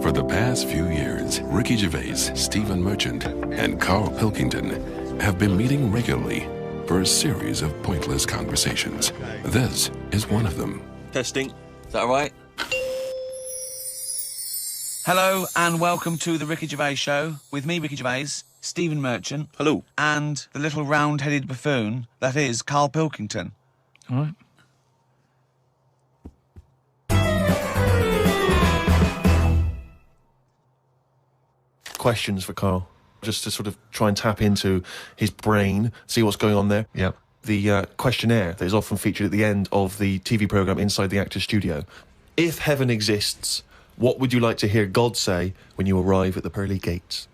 For the past few years, Ricky Gervais, Stephen Merchant, and Karl Pilkington have been meeting regularly for a series of pointless conversations. This is one of them. Testing. Is that all right? Hello and welcome to the Ricky Gervais Show with me, Ricky Gervais, Stephen Merchant. Hello. And the little round-headed buffoon that is Karl Pilkington. All right. Questions for Karl, just to sort of try and tap into his brain, see what's going on there. Yep. The questionnaire that is often featured at the end of the TV programme Inside the Actor's Studio. If heaven exists, what would you like to hear God say when you arrive at the Pearly Gates?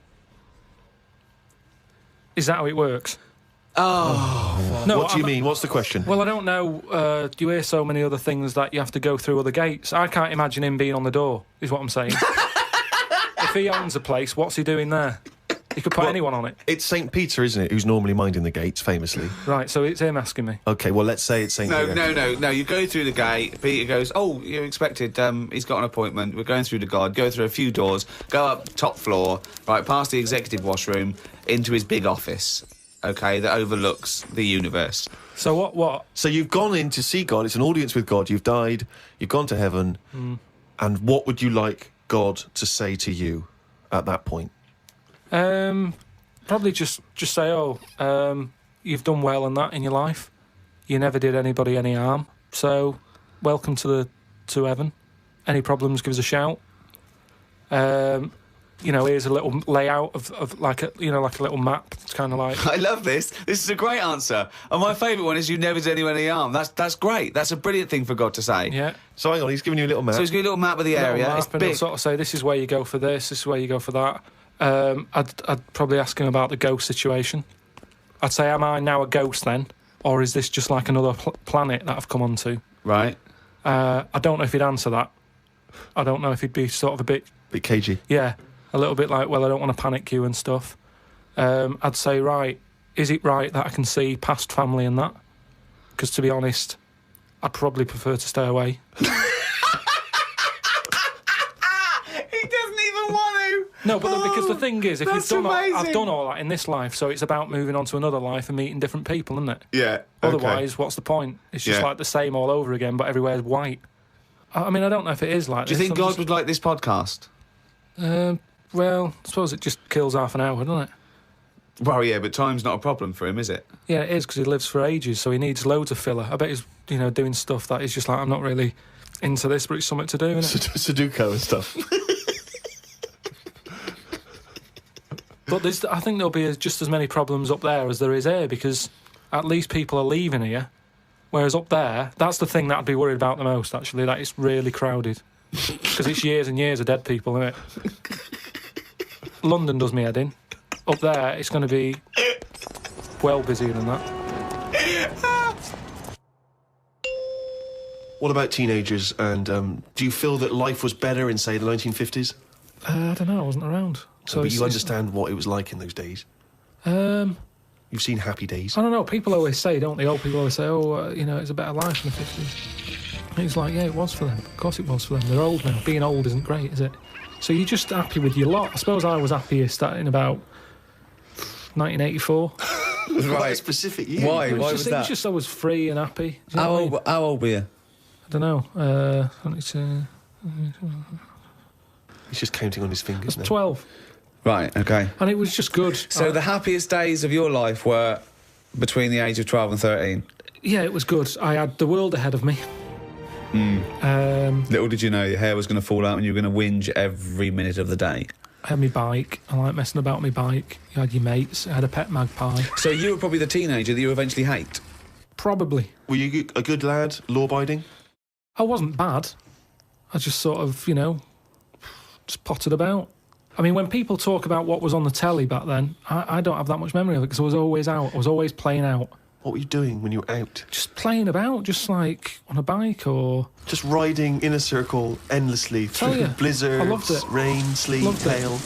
Is that how it works? Oh. No, What do you mean? What's the question? Well, I don't know. Do you hear so many other things that you have to go through other gates? I can't imagine him being on the door, is what I'm saying. If he owns a place, what's he doing there? He could put anyone on it. It's St. Peter, isn't it, who's normally minding the gates, famously. Right, so it's him asking me. OK, well, let's say it's St. Peter. No. You go through the gate. Peter goes, oh, you're expected. He's got an appointment. We're going through to God. Go through a few doors. Go up top floor, right, past the executive washroom, into his big office, OK, that overlooks the universe. So what? So you've gone in to see God. It's an audience with God. You've died. You've gone to heaven. And what would you like God to say to you at that point? Probably just say, you've done well and that in your life. You never did anybody any harm. So, welcome to heaven. Any problems, give us a shout. Here's a little layout of like a little map. It's kind of like... I love this. This is a great answer. And my favourite one is you never did anyone any harm. That's great. That's a brilliant thing for God to say. Yeah. So hang on, he's giving you a little map. So he's giving you a little map of the area. It's big. He'll sort of say, this is where you go for this is where you go for that. I'd probably ask him about the ghost situation. I'd say, am I now a ghost then? Or is this just like another planet that I've come onto? Right. I don't know if he'd answer that. I don't know if he'd be sort of a bit... Bit cagey. Yeah, a little bit like, well, I don't want to panic you and stuff. I'd say, right, is it right that I can see past family and that? Because to be honest, I'd probably prefer to stay away. No, but because the thing is, if you've done I've done all that in this life, so it's about moving on to another life and meeting different people, isn't it? Yeah. Okay. Otherwise, what's the point? It's just like the same all over again, but everywhere's white. I mean, I don't know if it is like this. Do you think God would like this podcast? Well, I suppose it just kills half an hour, doesn't it? Well, yeah, but time's not a problem for him, is it? Yeah, it is, because he lives for ages, so he needs loads of filler. I bet he's, doing stuff that is just like, I'm not really into this, but it's something to do, isn't it? Sudoku and stuff. But I think there'll be just as many problems up there as there is here, because at least people are leaving here, whereas up there, that's the thing that I'd be worried about the most, actually, that it's really crowded. Because it's years and years of dead people, isn't it? London does me head in. Up there, it's going to be well busier than that. What about teenagers, and do you feel that life was better in, say, the 1950s? I don't know, I wasn't around. So but you understand what it was like in those days? You've seen happy days? I don't know, people always say, don't they? Old people always say, it's a better life in the 50s. And it's like, yeah, it was for them. Of course it was for them. They're old now. Being old isn't great, is it? So you're just happy with your lot. I suppose I was happiest in about 1984. Right. A specific year. Why? Why was that? It was just I was free and happy. How old were you? I don't know. 22... He's just counting on his fingers now. 12. Right, okay. And it was just good. So the happiest days of your life were between the age of 12 and 13? Yeah, it was good. I had the world ahead of me. Little did you know your hair was going to fall out and you were going to whinge every minute of the day. I had my bike. I like messing about my bike. You had your mates. I had a pet magpie. So you were probably the teenager that you eventually hate? Probably. Were you a good lad, law-abiding? I wasn't bad. I just sort of, just potted about. I mean, when people talk about what was on the telly back then, I don't have that much memory of it, because I was always out. I was always playing out. What were you doing when you were out? Just playing about, just like on a bike or... Just riding in a circle endlessly through blizzards, I loved it. Rain, sleet, hail.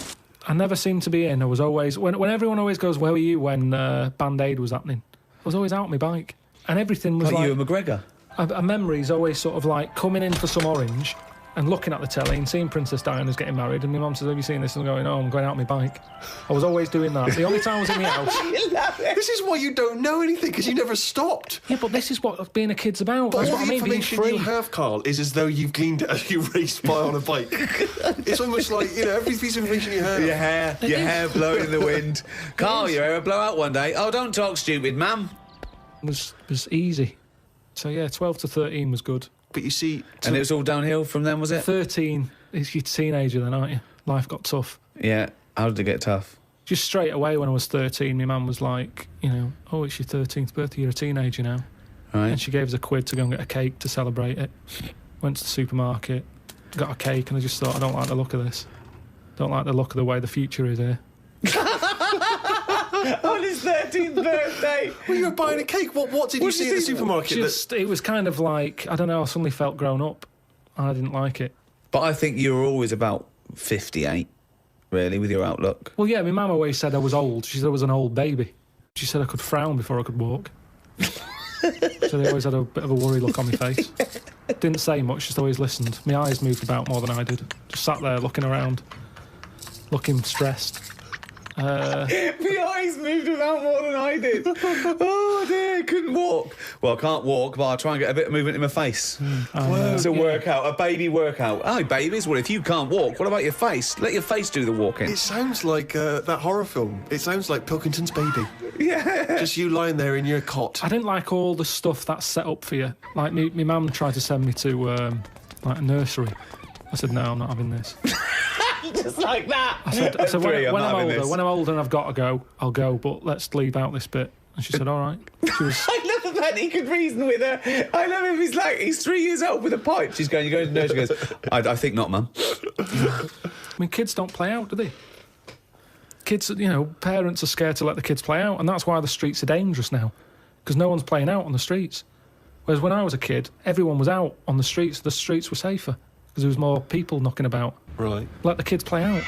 I never seemed to be in. I was always... When everyone always goes, where were you when Band-Aid was happening? I was always out on my bike. And everything was like you and McGregor? A memory's always sort of like coming in for some orange, and looking at the telly and seeing Princess Diana's getting married, and my mum says, have you seen this? And I'm going, oh, I'm going out on my bike. I was always doing that. The only time I was in the house... This is why you don't know anything, because you never stopped. Yeah, but this is what being a kid's about. But That's all what I the mean, being information free. you have, Karl, is as though you've gleaned it as you raced by on a bike. It's almost like, every piece of information you have. Your hair blowing in the wind. Karl, your hair will blow out one day. Oh, don't talk stupid, ma'am. It was easy. So, yeah, 12 to 13 was good. But you see... And it was all downhill from then, was it? 13, you're a teenager then, aren't you? Life got tough. Yeah. How did it get tough? Just straight away when I was 13, my mum was like, oh, it's your 13th birthday, you're a teenager now. Right. And she gave us a quid to go and get a cake to celebrate it. Went to the supermarket, got a cake, and I just thought, I don't like the look of this. Don't like the look of the way the future is here. On his 13th birthday. Well, you were buying a cake. What did you see at the supermarket? It was kind of like, I don't know, I suddenly felt grown up. And I didn't like it. But I think you were always about 58, really, with your outlook. Well, yeah, my mum always said I was old. She said I was an old baby. She said I could frown before I could walk. So they always had a bit of a worried look on my face. Didn't say much, just always listened. My eyes moved about more than I did. Just sat there looking around, looking stressed. My eyes moved about more than I did. Oh dear, couldn't walk. Well, I can't walk, but I'll try and get a bit of movement in my face. It's a workout, a baby workout. Oh, babies, well, if you can't walk, what about your face? Let your face do the walking. It sounds like that horror film. It sounds like Pilkington's Baby. Yeah. Just you lying there in your cot. I didn't like all the stuff that's set up for you. Like, my mum tried to send me to, like, a nursery. I said, no, I'm not having this. Just like that. I said when I'm older and I've got to go, I'll go, but let's leave out this bit. And she said, all right. She was... I love that he could reason with her. I love him. He's 3 years old with a pipe. She's going, you're going to nursery. She goes, I think not, Mum. I mean, kids don't play out, do they? Kids, parents are scared to let the kids play out, and that's why the streets are dangerous now, because no one's playing out on the streets. Whereas when I was a kid, everyone was out on the streets. The streets were safer, because there was more people knocking about. Right. Let the kids play out.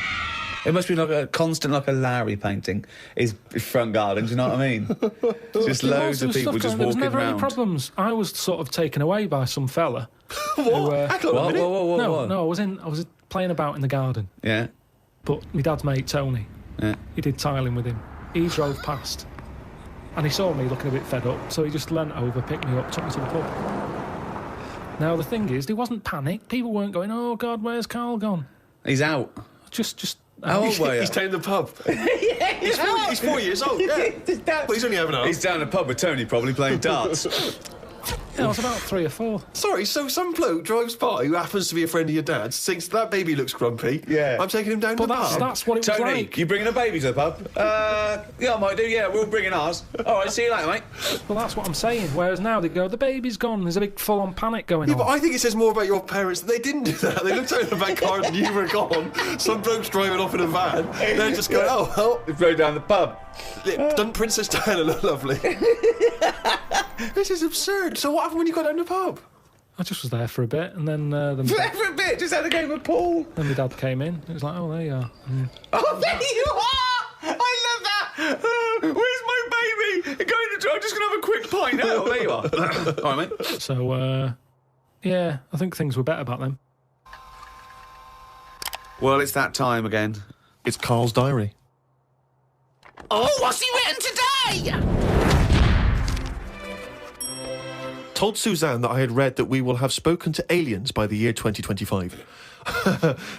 It must be like a constant, like a Larry painting, his front garden, do you know what I mean? Just loads of people just walking around. There was never any problems. I was sort of taken away by some fella. What? No, I was playing about in the garden. Yeah. But my dad's mate, Tony, he did tiling with him. He drove past, and he saw me looking a bit fed up, so he just leant over, picked me up, took me to the pub. Now, the thing is, there wasn't panic. People weren't going, oh, God, where's Karl gone? He's out. Just... How old were you? He's down the pub. Yeah, he's 4 years old, yeah. But he's only having a... He's down the pub with Tony, probably playing darts. Yeah, I was about 3 or 4. Sorry, so some bloke drives by who happens to be a friend of your dad's, thinks that baby looks grumpy. Yeah. I'm taking him down to the pub. That's what it was Tony, like. you bringing a baby to the pub? Yeah, I might do, yeah, we're all bringing ours. All right, see you later, mate. Well, that's what I'm saying. Whereas now they go, the baby's gone. There's a big full-on panic going on. Yeah, but I think it says more about your parents that they didn't do that. They looked out in the back car and you were gone. Some bloke's driving off in a van. They're just going, oh, well. They rode down the pub. Doesn't Princess Diana look lovely? This is absurd. So what happened when you got down the pub? I just was there for a bit, and then... For a bit, just had a game of pool. Then my dad came in. It was like, oh, there you are. Oh, there you are! I love that! Where's my baby? I'm just going to have a quick pint. Oh, there you are. All right, mate. So, yeah, I think things were better back then. Well, it's that time again. It's Karl's diary. Oh, what's he written today? Told Suzanne that I had read that we will have spoken to aliens by the year 2025.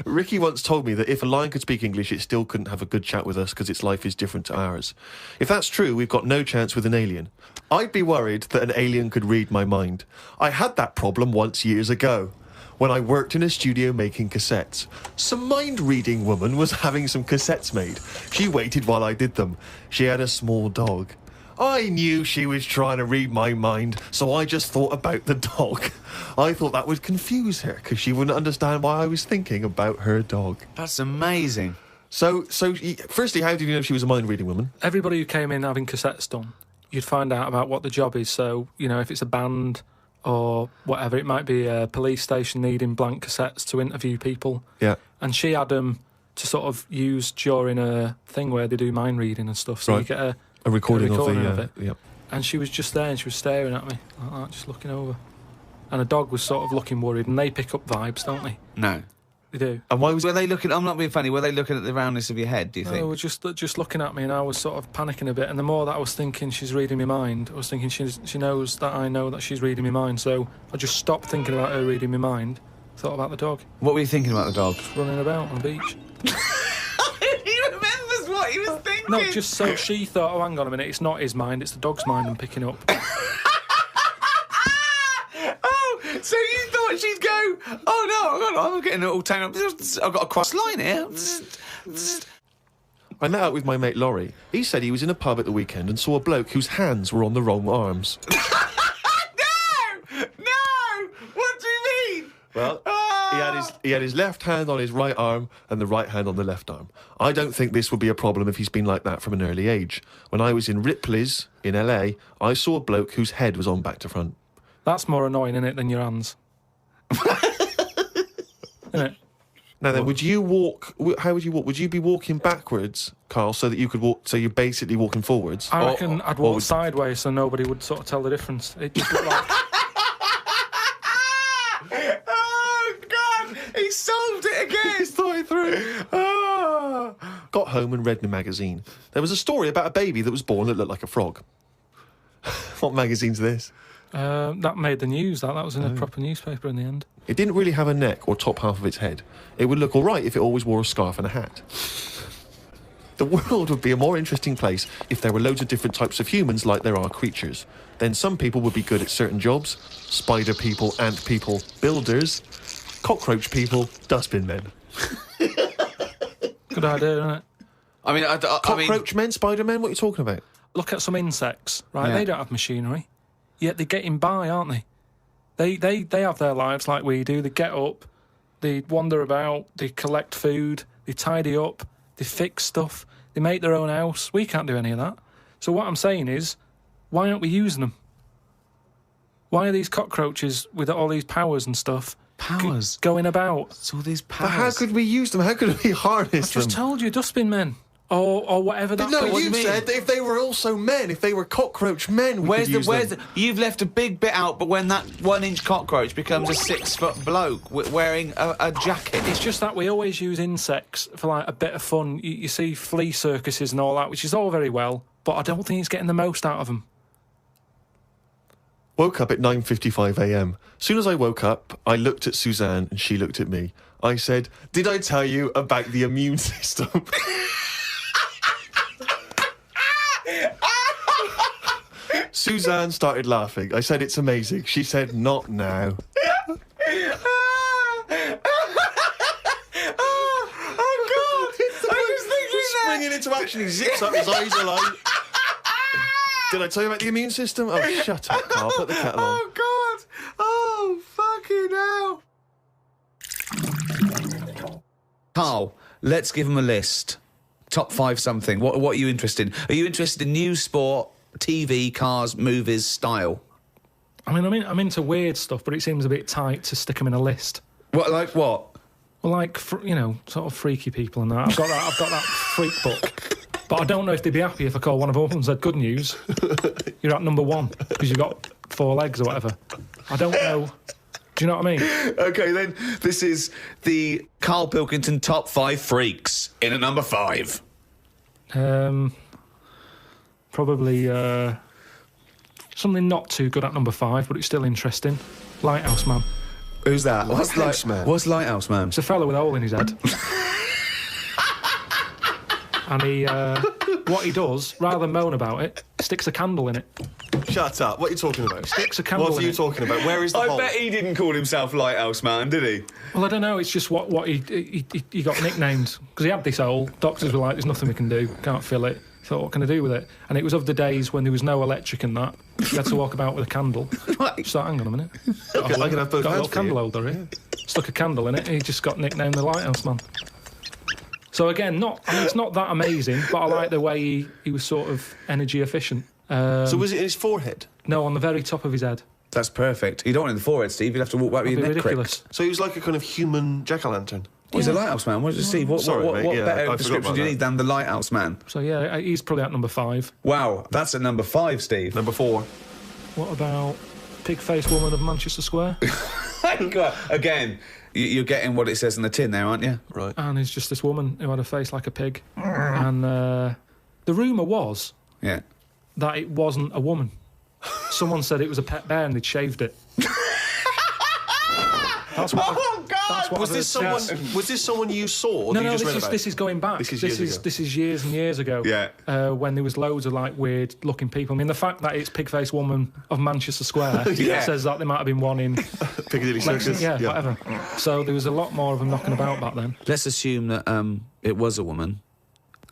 Ricky once told me that if a lion could speak English, it still couldn't have a good chat with us because its life is different to ours. If that's true, we've got no chance with an alien. I'd be worried that an alien could read my mind. I had that problem once years ago, when I worked in a studio making cassettes. Some mind-reading woman was having some cassettes made. She waited while I did them. She had a small dog. I knew she was trying to read my mind, so I just thought about the dog. I thought that would confuse her, because she wouldn't understand why I was thinking about her dog. That's amazing. So, firstly, how did you know she was a mind-reading woman? Everybody who came in having cassettes done, you'd find out about what the job is. So, if it's a band or whatever, it might be a police station needing blank cassettes to interview people. Yeah. And she had them to sort of use during a thing where they do mind reading and stuff. So right. you get a recording of it. Yep. And she was just there and she was staring at me like that, just looking over. and a dog was sort of looking worried, and they pick up vibes, don't they? No. They do. And why was Were they looking... I'm not being funny. Were they looking at the roundness of your head, do you They think? were just looking at me, and I was sort of panicking a bit. And the more that I was thinking she's reading my mind, I was thinking she knows that I know that she's reading my mind. So I just stopped thinking about her reading my mind, thought about the dog. What were you thinking about the dog? Running about on the beach. He remembers what he was thinking. No, just so she thought, oh, hang on a minute, it's not his mind, it's the dog's mind I'm picking up. Oh, so you thought she'd go, oh no, I'm getting it all tangled up. I've got a cross line here. I met up with my mate Laurie. He said he was in a pub at the weekend and saw a bloke whose hands were on the wrong arms. No! What do you mean? Well, he had his left hand on his right arm and the right hand on the left arm. I don't think this would be a problem if he's been like that from an early age. When I was in Ripley's in LA, I saw a bloke whose head was on back to front. That's more annoying, innit, than your hands. Innit? Now then, would you walk? How would you walk? Would you be walking backwards, Karl, so that you could walk? So you're basically walking forwards. I reckon I'd walk sideways so nobody would sort of tell the difference. It just looked like... Oh, God! He solved it again! He's thought it through. Got home and read the magazine. There was a story about a baby that was born that looked like a frog. What magazine's this? That made the news. That was in a proper newspaper in the end. It didn't really have a neck or top half of its head. It would look all right if it always wore a scarf and a hat. The world would be a more interesting place if there were loads of different types of humans like there are creatures. Then some people would be good at certain jobs. Spider people, ant people, builders, cockroach people, dustbin men. Good idea, isn't it? I mean, Cockroach men, spider men, what are you talking about? Look at some insects, right? Yeah. They don't have machinery, yet they're getting by, aren't they? They have their lives like we do. They get up, they wander about, they collect food, they tidy up, they fix stuff, they make their own house. We can't do any of that. So what I'm saying is, why aren't we using them? Why are these cockroaches with all these powers and stuff going about? It's all these powers. But how could we use them? How could we harness I just them? told you, dustbin men. Or whatever that No, was. you said that if they were also men, if they were cockroach men, we could use them. You've left a big bit out, but when that 1-inch cockroach becomes a 6-foot bloke wearing a jacket. It's just that we always use insects for like a bit of fun. You see flea circuses and all that, which is all very well, but I don't think it's getting the most out of them. Woke up at 9:55 a.m. Soon as I woke up, I looked at Suzanne and she looked at me. I said, "Did I tell you about the immune system?" Suzanne started laughing. I said, "It's amazing." She said, "Not now." Oh, God! I was thinking that. Springing into action, he zips up, his eyes are like... Did I tell you about the immune system? Oh, shut up, Karl. Put the kettle on. Oh, God! Oh, fucking hell. Karl, let's give him a list. Top 5 something. What are you interested in? Are you interested in news, sport, TV, cars, movies, style? I mean, I'm into weird stuff, but it seems a bit tight to stick them in a list. What, like what? Well, like, you know, sort of freaky people and that. I've got that freak book. But I don't know if they'd be happy if I called one of them and said, "Good news, you're at number 1 because you've got 4 legs or whatever." I don't know. Do you know what I mean? Okay, then this is the Karl Pilkington top 5 freaks in a number 5. Probably something not too good at number 5, but it's still interesting. Lighthouse Man. Who's that? Lighthouse Man? What's Lighthouse Man? It's a fella with a hole in his head. And he, what he does, rather than moan about it, sticks a candle in it. Shut up. What are you talking about? Sticks a candle What are in you it. talking about? Where is the hole? I bet he didn't call himself Lighthouse Man, did he? Well, I don't know. It's just what he got nicknamed because he had this hole. Doctors were like, "There's nothing we can do. Can't fill it." Thought, what can I do with it? And it was of the days when there was no electric and that. You had to walk about with a candle. Right. So hang on a minute. I can have both Got a hands little for candle you. holder here. Stuck a candle in it. And he just got nicknamed the Lighthouse Man. So again, it's not that amazing, but I like the way he was sort of energy efficient. So was it in his forehead? No, on the very top of his head. That's perfect. You don't want it in the forehead, Steve. You'll have to walk back with That'd your be neck ridiculous. cricked. So he was like a kind of human jack-o'-lantern. He's a Lighthouse Man. What, Steve, what Sorry, mate, yeah, I better forgot description about do you that. need than the Lighthouse Man? So yeah, he's probably at number 5. Wow, that's at number 5, Steve. Number 4. What about pig-faced woman of Manchester Square. Again, you're getting what it says on the tin there, aren't you? Right. And it's just this woman who had a face like a pig. And the rumour was that it wasn't a woman. Someone said it was a pet bear and they'd shaved it. That's what that's what Was this someone? Was this someone you saw? Or No, that you no. just read about? This is going back. This is years and years ago. Yeah. When there was loads of like weird-looking people. I mean, the fact that it's pig-faced woman of Manchester Square says that there might have been one in Piccadilly Circus. Yeah, whatever. So there was a lot more of them knocking about back then. Let's assume that it was a woman,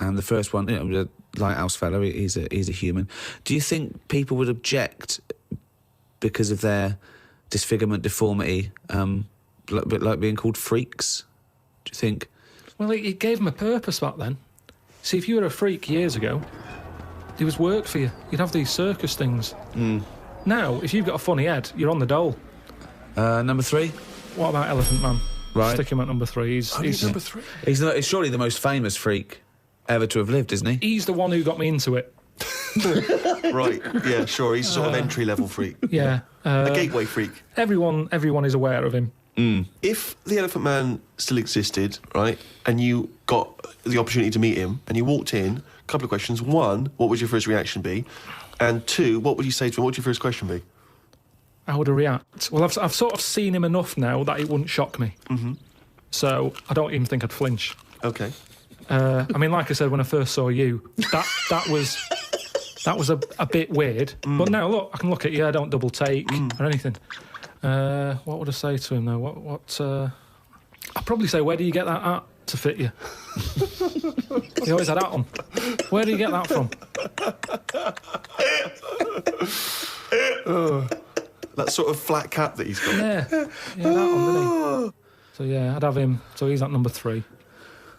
and the first one, the lighthouse fellow, he's a human. Do you think people would object because of their disfigurement, deformity, a bit like being called freaks? Do you think? Well, it gave them a purpose back then. See, if you were a freak years ago, there was work for you. You'd have these circus things. Now, if you've got a funny head, you're on the dole. Number 3? What about Elephant Man? Right. Stick him at number 3. He's number 3. He's surely the most famous freak ever to have lived, isn't he? He's the one who got me into it. Right. Yeah. Sure. He's a sort of entry-level freak. Yeah. A gateway freak. Everyone is aware of him. If the Elephant Man still existed, right, and you got the opportunity to meet him, and you walked in, a couple of questions. 1, what would your first reaction be? And 2, what would you say to him? What would your first question be? How would I react? Well, I've sort of seen him enough now that it wouldn't shock me. So I don't even think I'd flinch. Okay. I mean, like I said, when I first saw you, that was a bit weird. But now, look, I can look at you, I don't double take or anything. What would I say to him, though? I'd probably say, where do you get that hat to fit you? You always had that on. Where do you get that from? That sort of flat cap that he's got. Yeah, that one, didn't he? So, yeah, I'd have him. So he's at number 3.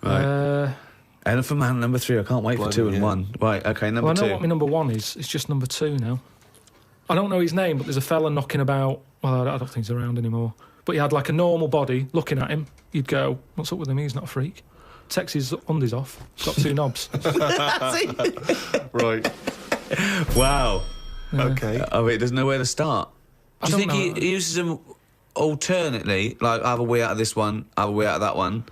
Right. Elephant Man number 3. I can't wait for 2 and 1. Right, okay, number 2. I know what my number 1 is. It's just number 2 now. I don't know his name, but there's a fella knocking about. Well, I don't think he's around anymore. But he had like a normal body. Looking at him, you'd go, "What's up with him? He's not a freak." Takes his undies off. Got 2 knobs. Right. Wow. Okay. I mean, there's nowhere to start. Do you think he uses them alternately, like have a wee out of this one, have a wee out of that one,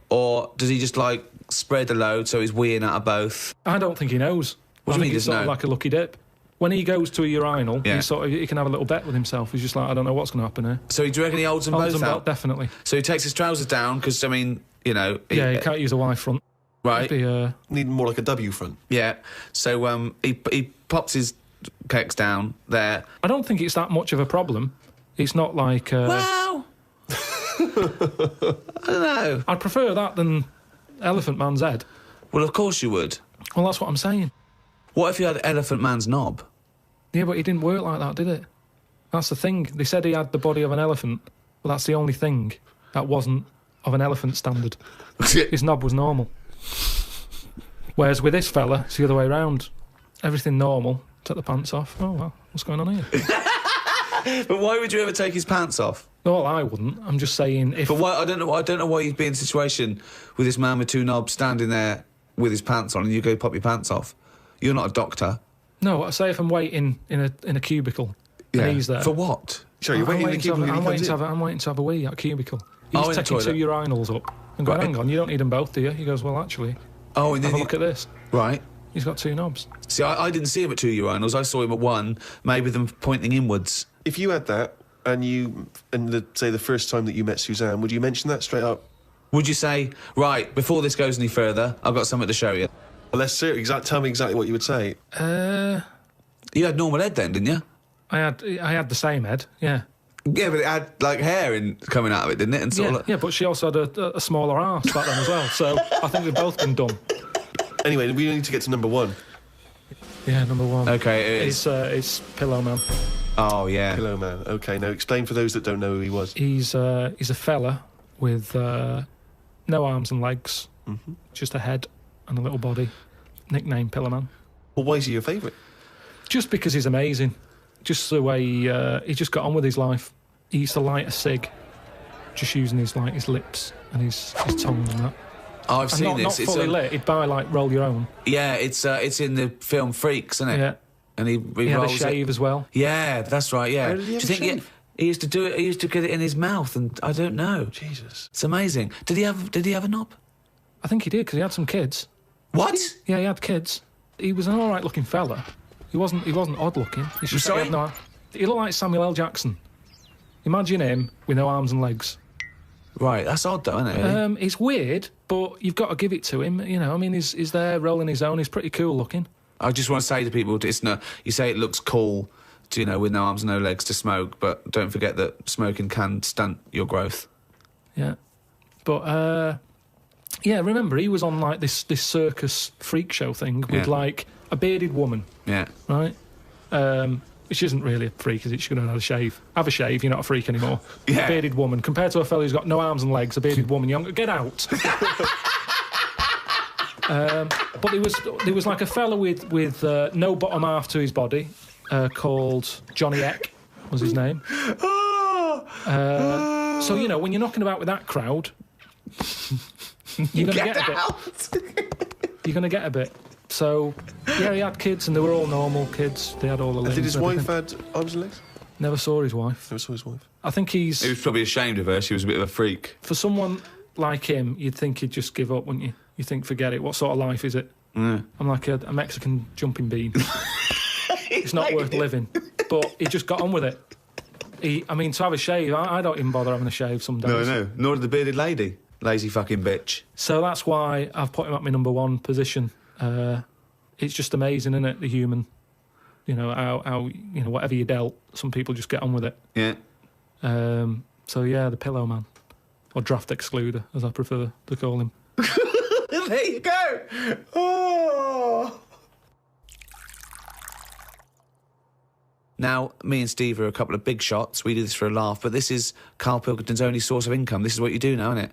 or does he just like spread the load so he's weeing out of both? I don't think he knows. What do you mean he it's doesn't sort of know? like a lucky dip. When he goes to a urinal, he can have a little bet with himself. He's just like, I don't know what's going to happen here. So do you reckon he holds them both out? Definitely. So he takes his trousers down because, I mean, he can't use a Y front. Right. Need more like a W front. Yeah. So he pops his kecks down there. I don't think it's that much of a problem. It's not like... Wow. I don't know. I'd prefer that than Elephant Man's head. Well, of course you would. Well, that's what I'm saying. What if you had Elephant Man's knob? Yeah, but it didn't work like that, did it? That's the thing. They said he had the body of an elephant, but that's the only thing that wasn't of an elephant standard. His knob was normal. Whereas with this fella, it's the other way around. Everything normal. Take the pants off. Oh, well, what's going on here? But why would you ever take his pants off? No, I wouldn't. I'm just saying if... But why? I don't know why you'd be in a situation with this man with 2 knobs standing there with his pants on and you go pop your pants off. You're not a doctor. No, say if I'm waiting in a cubicle and he's there. For what? Sure, you're waiting in the cubicle and he comes in. I'm waiting to have a wee at a cubicle. He's in the taking 2 toilet. urinals up and going, hang on, you don't need them both, do you? He goes, well, actually, Oh, and then have a look at this. Right. He's got 2 knobs. See, I didn't see him at 2 urinals. I saw him at 1, maybe them pointing inwards. If you had that, and say the first time that you met Suzanne, would you mention that straight up? Would you say, right, before this goes any further, I've got something to show you? Well, let's see. Tell me exactly what you would say. You had normal head then, didn't you? I had the same head, yeah. Yeah, but it had, like, hair coming out of it, didn't it? And sort of like... Yeah, but she also had a smaller arse back then as well, so I think we've both been dumb. Anyway, we need to get to number 1. Yeah, number 1. Okay, it is. It's Pillow Man. Oh, yeah. Pillow Man. Okay, now explain for those that don't know who he was. He's a fella with no arms and legs, just a head and a little body. Nickname Pillow Man. Well, why is he your favourite? Just because he's amazing. Just the way he just got on with his life. He used to light a cig, just using his lips and his tongue and that. Oh, I've seen not this. Not fully lit. He'd buy Roll Your Own. Yeah, it's in the film Freaks, isn't it? Yeah. And he He had a rolls shave it. as well. Yeah, that's right, yeah. How did he have Do you a think shave? he used to do it? He used to get it in his mouth, and I don't know. Jesus. It's amazing. Did he have a knob? I think he did, because he had some kids. What? Yeah, he had kids. He was an all right looking fella. He wasn't odd looking. It's just that sorry? he looked like Samuel L. Jackson. Imagine him with no arms and legs. Right, that's odd though, isn't it? Really? It's weird, but you've got to give it to him. You know, I mean, he's there rolling his own. He's pretty cool looking. I just want to say to people, it's no. You say it looks cool, to, with no arms and no legs to smoke, but don't forget that smoking can stunt your growth. Yeah, but yeah, remember he was on like this circus freak show thing with like a bearded woman, Yeah. right? Which isn't really a freak, is it? She should have had a shave. Have a shave, you're not a freak anymore. Yeah. A bearded woman compared to a fella who's got no arms and legs. A bearded woman, get out. But there was like a fella with no bottom half to his body, called Johnny Eck was his name. So when you're knocking about with that crowd, you're going to get a bit. You're going to get a bit. So yeah, he had kids, and they were all normal kids. They had all the limbs. Did his and wife everything. had arms and legs? Never saw his wife. Never saw his wife. I think He was probably ashamed of her. She was a bit of a freak. for someone like him, you'd think he'd just give up, wouldn't you? You think, forget it. What sort of life is it? Yeah. I'm like a Mexican jumping bean. It's not worth living. But he just got on with it. To have a shave, I don't even bother having a shave some days. No. Nor did the bearded lady. Lazy fucking bitch. So that's why I've put him at my number one position. It's just amazing, isn't it? The human, how whatever you dealt, some people just get on with it. Yeah. So yeah, the pillow man, or draft excluder, as I prefer to call him. There you go. Oh. Now, me and Steve are a couple of big shots. We do this for a laugh, but this is Karl Pilkington's only source of income. This is what you do now, isn't it?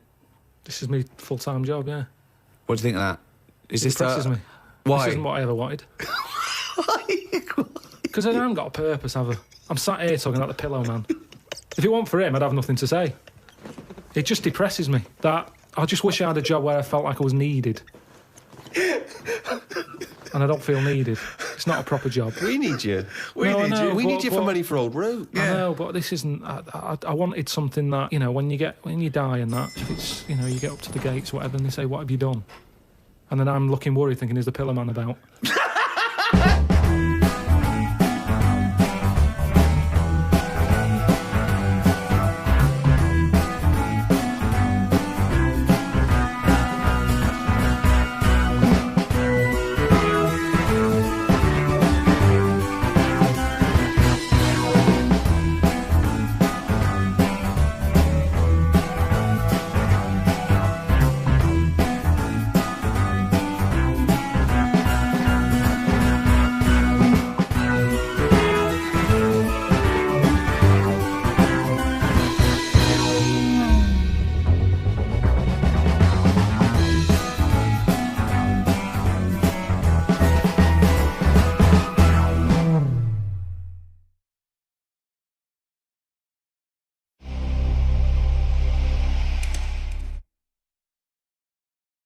This is my full-time job, yeah. What do you think of that? Is It depresses me. Why? This isn't what I ever wanted. Because I haven't got a purpose, have I? I'm sat here talking about the pillow man. If it weren't for him, I'd have nothing to say. It just depresses me. That I just wish I had a job where I felt like I was needed. And I don't feel needed. It's not a proper job. We need you. I know, We need you for but- money for old road. I know, but this isn't. I wanted something that when you die and that, it's you get up to the gates, whatever, and they say, "What have you done?" And then I'm looking worried, thinking, "Is the pillar man about?"